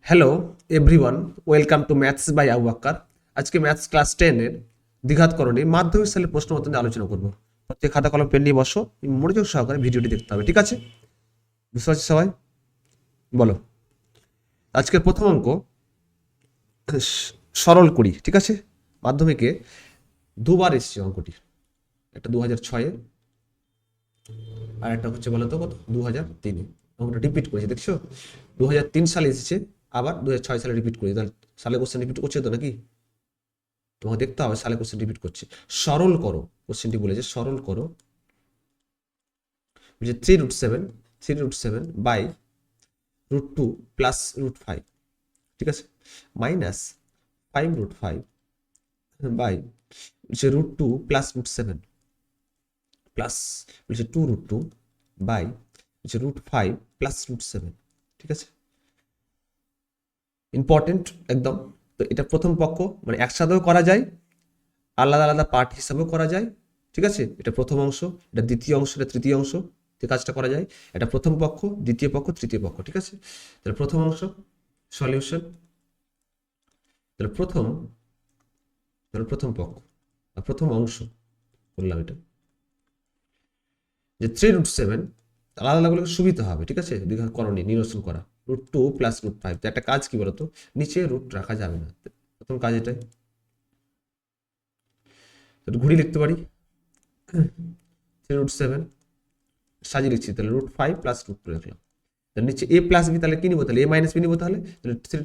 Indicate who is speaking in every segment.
Speaker 1: Hello everyone, welcome to maths by Abu Bakkar. আজকে maths class 10 এর দ্বিঘাতকরণে মাধ্যমিক সালের প্রশ্ন মতো নিয়ে আলোচনা করব। প্রত্যেক খাতা কলম পেন নিয়ে বসো, মনোযোগ সহকারে ভিডিওটি দেখতে হবে, ঠিক আছে? বুঝতে পারছি সবাই? বলো। আজকের প্রথম অঙ্ক সরল করি, ঠিক আছে? মাধ্যমিকে দুবার এসছে অঙ্কটি। একটা 2006-এ, আর একটা হচ্ছে বলো তো কত, 2003-এ। অঙ্কটা রিপিট করেছে, দেখছো? 2003 সালে এসেছে, আবার 2006 সালে রিপিট করেছে। তাহলে সালে কোশ্চেন রিপিট করছে তো নাকি? তোমাকে দেখতে হবে সালে কোশ্চেন রিপিট করছে। সরল করো, কোশ্চেনটি বলেছে সরল করো যে 3√7 বাই √2 প্লাস √5, ঠিক আছে, মাইনাস 5√5 বাই যে √2 প্লাস √7 প্লাস বলছে 2√2 বাই যে √5 প্লাস √7, ঠিক আছে? ইম্পর্টেন্ট একদম। তো এটা প্রথম পক্ষ, মানে একসাথেও করা যায়, আলাদা আলাদা পার্ট হিসাবেও করা যায়, ঠিক আছে? এটা প্রথম অংশ, এটা দ্বিতীয় অংশ, এটা তৃতীয় অংশ, যে কাজটা করা যায়। এটা প্রথম পক্ষ, দ্বিতীয় পক্ষ, তৃতীয় পক্ষ, ঠিক আছে? তাহলে প্রথম অংশ সলিউশন, তাহলে প্রথম পক্ষ আর প্রথম অংশ বললাম এটা যে 3√7, আলাদা আলাদা করে সুবিধা হবে, ঠিক আছে? করণী নিরসন করা, √2 প্লাস √5। তো একটা কাজ কি বলতো, নিচে রুট রাখা যাবে না, প্রথম কাজ এটাই। ঘুরি লিখতে পারি 3√7, সাজিয়ে লিখছি, তাহলে √5 প্লাস √2 রাখলাম। তাহলে নিচে এ প্লাস বি, তাহলে কি নিবো, তাহলে এ মাইনাস বি নিবো। তাহলে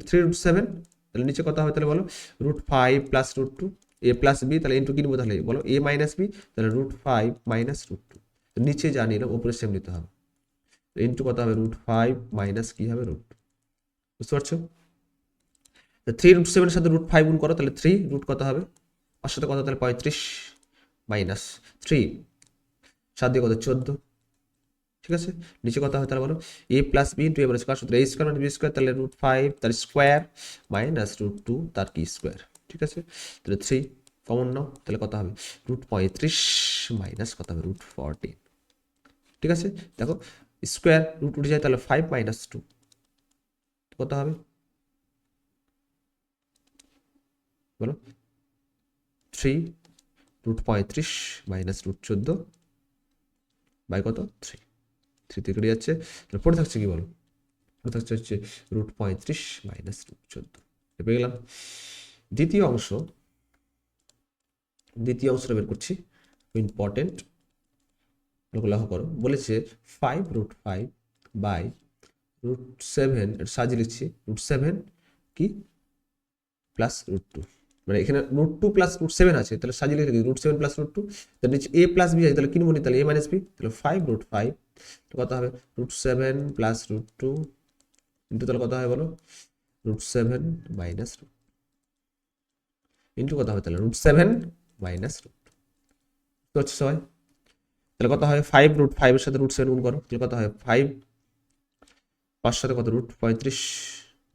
Speaker 1: 3√7, তাহলে নিচে কত হবে তাহলে বলো, √5 প্লাস √2, এ প্লাস বি, তাহলে ইন্টু কি নিবো তাহলে বলো, এ মাইনাস বি, তাহলে √5 মাইনাস √2। নিচে যা নিলাম উপরে সেম নিতে হবে, ইন্টু কত হবে, √5 মাইনাস কি হবে √2। বুঝতে পারছো? 3√7 এর সাথে √5 গুণ করো, তাহলে 3 রুট কত হবে, 5 সাথে কত, তাহলে 35 মাইনাস 3 7 দিয়ে কত 14, ঠিক আছে? নিচে কথা হয় তাহলে বলো, এ প্লাস বি ইন্টু এ মাইনাস কার সূত্র, এ স্কোয়ার মানে বি স্কোয়ার, তাহলে √5 তার স্কোয়ার মাইনাস √2 তার কি স্কোয়ার, ঠিক আছে? তাহলে 3 কমন নাও, তাহলে কত হবে, √35 মাইনাস কত হবে, √14, ঠিক আছে? দেখো স্কোয়ার রুট উঠে যায়, তাহলে 5 মাইনাস 2 কত হবে বলো, 3 √35 মাইনাস √14 বাই কত 3, 3 থেকে কেটে যাচ্ছে, তাহলে পড়ে থাকছে কি বলো, পড়ে থাকছে হচ্ছে √35 মাইনাস √14। পেয়ে গেলাম। দ্বিতীয় অংশ, দ্বিতীয় অংশটা বের করছি, ইম্পর্টেন্ট, লক্ষ্য করো। বলেছে 5√5 বাই √7, সাজিয়ে লিখছি √7 কি প্লাস √2, মানে এখানে √2 প্লাস √7 আছে, তাহলে সাজিয়ে লিখে √7 প্লাস √2, তাহলে নিচে এ প্লাস বি আছে, তাহলে কি নেবো, তাহলে এ মাইনাস বি, তাহলে 5√5 কত হবে, √7 প্লাস √2 ইন্টু, তাহলে কত হবে বলো, √7 মাইনাস ইন্টু কত হবে, তাহলে √7 মাইনাস √2, তো হচ্ছে সবাই। তাহলে কত হয়, 5√5 এর সাথে √7 গুণ করো, তাহলে কত হয় 5, 5 সাথে কত √35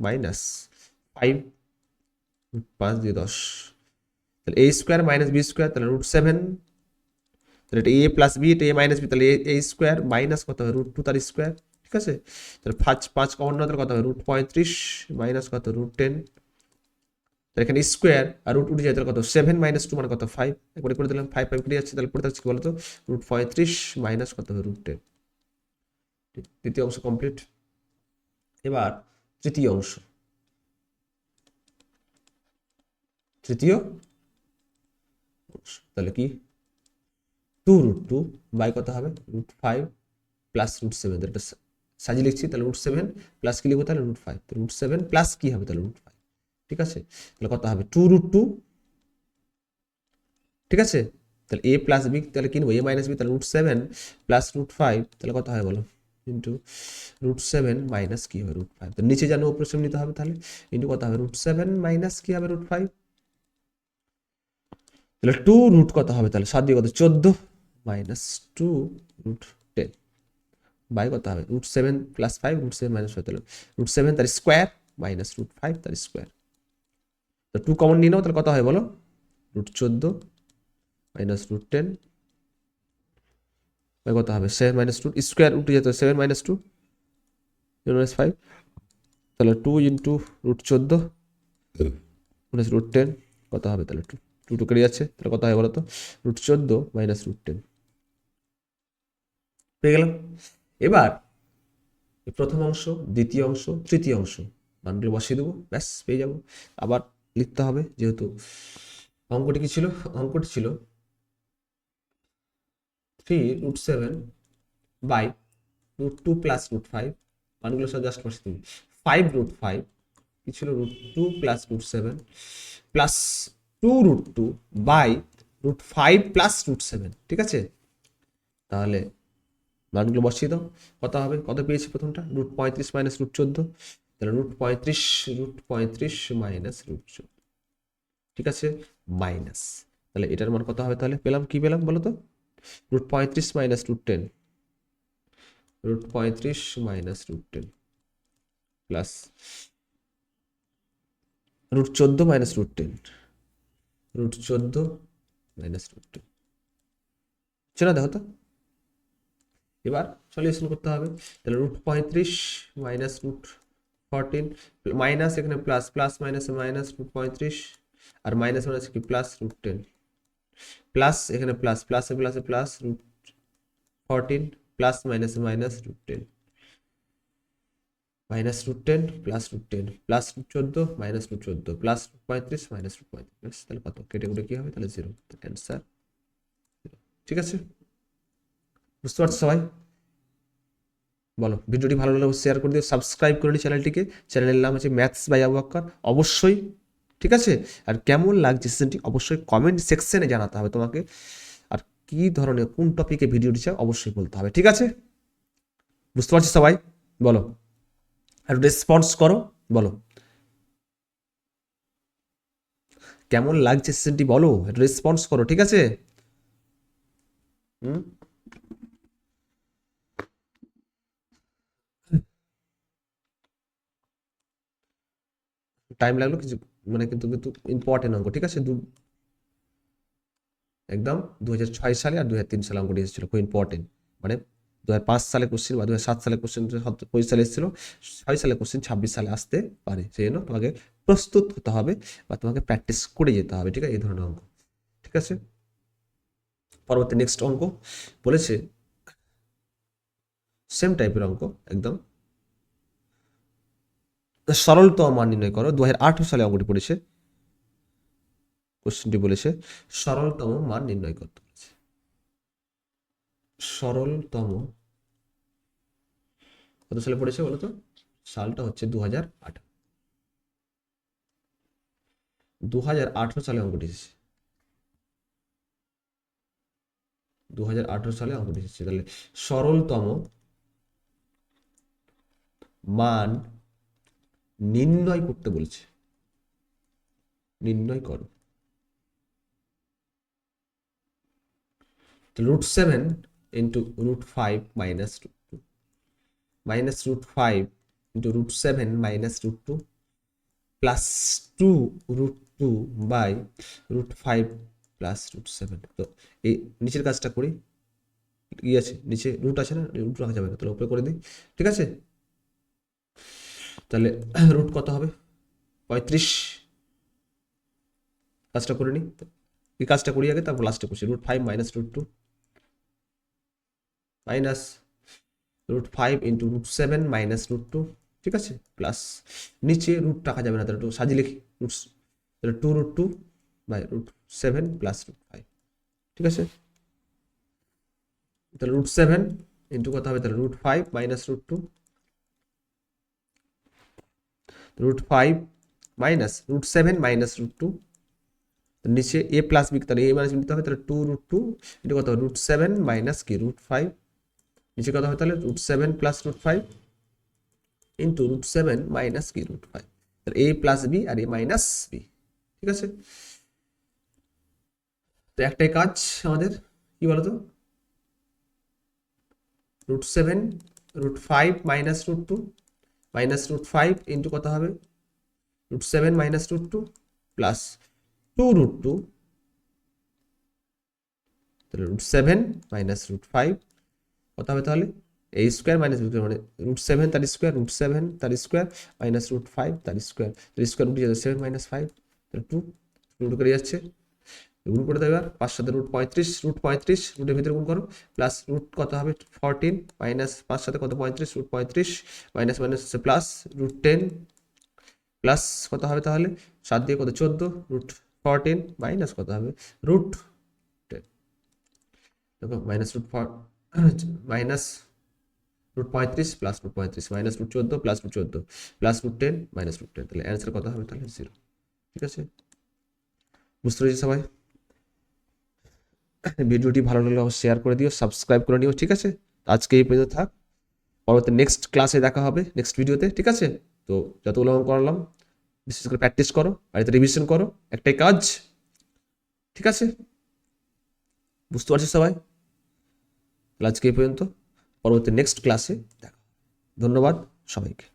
Speaker 1: মাইনাস 5, 5 দিয়ে 10, তাহলে এ স্কোয়ার মাইনাস বি স্কোয়ার, তাহলে √7, তাহলে এটা এ প্লাস বি, এটা এ মাইনাস বি, তাহলে এ স্কোয়ার মাইনাস কত হবে √2 তার স্কোয়ার, ঠিক আছে? তাহলে 5 5 কমন না, তাহলে কত হবে √35 মাইনাস কত √10, তাহলে এখানে স্কোয়ার আর রুট উঠে যায়, তাহলে কত 7 মাইনাস 2 মানে কত 5, একবারে করে দিলাম, 5 5 কেটে যাচ্ছে, তাহলে পড়ে থাকছে কি বলতো, √35 মাইনাস কত হবে √10। দ্বিতীয় অংশ কমপ্লিট। এবার তৃতীয় অংশ, তৃতীয় অংশ তাহলে কি 2√2 বাই কত হবে √5 প্লাস √7, এটা সাজিয়ে লিখছি, তাহলে √7 প্লাস কি লিখবো, তাহলে √5, √7 প্লাস কি হবে তাহলে √5, ঠিক আছে? তাহলে কত হবে 2√2, ঠিক আছে? তাহলে এ প্লাস বি, তাহলে কি নেবো, এ মাইনাস বি, তাহলে √7 প্লাস √5, তাহলে কত হয় বলো, ইন্টু √7 মাইনাস কি হবে √5, তো নিচে জানো উপরে সেম নিতে হবে, তাহলে ইন্টু কত হবে √7 মাইনাস কি হবে √5, তাহলে 2 রুট কত হবে, তাহলে 7 দিয়ে কত 14 মাইনাস 2 √10 বাই কত হবে √7 প্লাস 5, √7 মাইনাস 5, তাহলে √7 তার স্কোয়ার মাইনাস √5 তার স্কোয়ার, তো 2 কমন নিয়ে নাও, তাহলে কত হয় বলো, √14 মাইনাস √10 কত হবে 7 মাইনাস 2 স্কোয়ার উঠে যেত, 7 মাইনাস 2 মাইনাস 5, তাহলে 2 ইন্টু রুট 14 মাইনাস রুট 10 কত হবে? তাহলে 2 2 কেটে যাচ্ছে, তাহলে কত হয় বলো তো? রুট 14 মাইনাস রুট 10 পেয়ে গেলাম। এবার প্রথম অংশ, দ্বিতীয় অংশ, তৃতীয় অংশ মানগুলো বসিয়ে দেবো, ব্যাস পেয়ে যাবো। আবার লিখতে হবে, যেহেতু অঙ্কটি কি ছিল? অঙ্কটি ছিল 3√7 বাই √2 প্লাস √5, মানগুলো সব জাস্ট বসিয়ে দেবো। 5√5 কি ছিল? √2 প্লাস √7 প্লাস 2√2 বাই √5 প্লাস √7, ঠিক আছে? তাহলে মানগুলো বসিয়ে দাও, কত হবে? কত পেয়েছি প্রথমটা? √35 মাইনাস √14, তাহলে √35 মাইনাস √14, ঠিক আছে? মাইনাস, তাহলে এটার মান কত হবে? তাহলে পেলাম, কি পেলাম বলো তো? √35 minus √10, √35 minus √10 plus √14 minus √10, √14 minus √10, চলো দেখো তো। এবার সলিউশন করতে হবে, তাহলে √35 মাইনাস √14 মাইনাস, এখানে প্লাস, প্লাস মাইনাসে মাইনাস, √35 আর মাইনাস মাইনাস কি প্লাস √10 প্লাস, এখানে প্লাস, প্লাসে প্লাসে প্লাস √14 প্লাস মাইনাসে minus √10 minus √10 plus √10 plus √14 minus √14 plus √35 minus √35, তাহলে কত? কেটে কুটে কি হবে? তাহলে 0, অ্যান্সার। ঠিক আছে, বুঝতে পারছো সবাই? বলো, ভিডিওটি ভালো লাগলে শেয়ার করে দিও, সাবস্ক্রাইব করে নিই চ্যানেলটিকে। চ্যানেলের নাম হচ্ছে ম্যাথস বাই আবু বকর, অবশ্যই, ঠিক আছে? আর কেমন লাগছে সেশনটি অবশ্যই কমেন্ট সেকশনে জানাতে হবে তোমাকে, আর কি ধরনের কোন টপিকে ভিডিওটি চাও অবশ্যই বলতে হবে, ঠিক আছে? বুঝতে পারছি সবাই? বলো, আর রেসপন্স করো, বলো কেমন লাগছে সেশনটি, বলো, রেসপন্স করো, ঠিক আছে? হুম, টাইম লাগলো কিছু, মানে কিন্তু কিন্তু ইম্পর্টেন্ট অঙ্ক, ঠিক আছে? একদম 2006 সালে আর 2003 সালে অঙ্কটি এসেছিল, খুব ইম্পর্টেন্ট। মানে 2005 সালে কোশ্চেন বা 2007 সালে কোশ্চেন, 25 সালে এসেছিল, 6 সালে কোশ্চেন 26 সালে আসতে পারে, সেই জন্য তোমাকে প্রস্তুত হতে হবে বা তোমাকে প্র্যাকটিস করে যেতে হবে, ঠিক আছে? এই ধরনের অঙ্ক, ঠিক আছে? পরবর্তী নেক্সট অঙ্ক বলেছে, সেম টাইপের অঙ্ক একদম, সরলতম মান নির্ণয় করো। 2018 সালে অঙ্কটি পড়েছে, কোশ্চেনটি বলেছে সরলতম মান নির্ণয় করতে বলেছে। সরলতম কত সালে পড়েছে বলো তো? সালটা হচ্ছে 2018, 2018 সালে অঙ্কটি এসেছে, 2018 সালে অঙ্কটি এসেছে। তাহলে সরলতম মান নির্ণয় করতে বলছে, নির্ণয় করো। √7 into √5 minus √2 minus √5 into √7 minus √2 plus 2√2 by √5 plus √7। তো এই নিচের কাজটা করি, কি আছে নিচে? রুট আছে না, রুট রাখা যাবে না, তাহলে উপরে করে দিই, ঠিক আছে? তাহলে রুট কত হবে? 35, কাজটা করে নিই, এই কাজটা করি আগে, তারপর লাস্টে করছি। √5 মাইনাস √2 মাইনাস √5 ইন্টু √7 মাইনাস √2, ঠিক আছে? প্লাস নিচে রুট রাখা যাবে না, তাহলে একটু সাজিয়ে লিখি, রুটস, তাহলে 2√2 বাই √7 প্লাস √5, ঠিক আছে? তাহলে √7 ইন্টু কত হবে? তাহলে √5 মাইনাস √2, √5 মাইনাস √7 মাইনাস √2, নিচে a প্লাস বি, তাহলে a মাইনাস বি নিতে হবে, তাহলে 2√2 এটা কত? √7 মাইনাস কি √5, নিচে কত হবে? তাহলে √7 প্লাস √5 ইন্টু √7 মাইনাস কি √5, তাহলে a প্লাস বি আর a মাইনাস বি, ঠিক আছে? তো একটাই কাজ আমাদের, কি বলতো? √7 √5 মাইনাস √2 মাইনাস √5 ইন্টু কত হবে? √7 মাইনাস √2 প্লাস 2√2, তাহলে √7 মাইনাস √5 কত হবে তাহলে? এ স্কোয়ার মাইনাস বি স্কোয়ার মানে রুট সেভেন তার স্কোয়ার, রুট সেভেন তার স্কোয়ার মাইনাস রুট ফাইভ তার স্কোয়ার, তার স্কোয়ার উঠে যাচ্ছে সেভেন মাইনাস ফাইভ, তাহলে টু, রুট করে যাচ্ছে, গুণ করে দেবে। আর 5 সাথে রুট 35, রুট 35 রুটের ভিতরে গুণ করো, প্লাস রুট কত হবে 14 মাইনাস 5 সাথে কত 35, রুট 35 মাইনাস মাইনাস হচ্ছে প্লাস রুট 10 প্লাস কত হবে তাহলে 7 দিয়ে কত 14, রুট 14 মাইনাস কত হবে রুট 10, দেখো minus root minus root 35 plus root 35 minus root 14 plus root 14 plus root 10 minus root 10, তাহলে অ্যান্সার কত হবে তাহলে 0। ঠিক আছে, বুঝতে পেরেছি সবাই? ভিডিওটি ভালো লাগলে অবশ্যই শেয়ার করে দিও, সাবস্ক্রাইব করে নিও। ঠিক আছে, আজকে এই পর্যন্ত থাক, পরবর্তী নেক্সট ক্লাসে দেখা হবে, নেক্সট ভিডিওতে। ঠিক আছে, তো যতগুলো আমি করলাম বিশেষ করে প্র্যাকটিস করো, বাড়িতে রিভিশন করো, একটাই কাজ। ঠিক আছে, বুঝতে পারছি সবাই? আজকে এই পর্যন্ত, পরবর্তী নেক্সট ক্লাসে দেখা। ধন্যবাদ সবাইকে।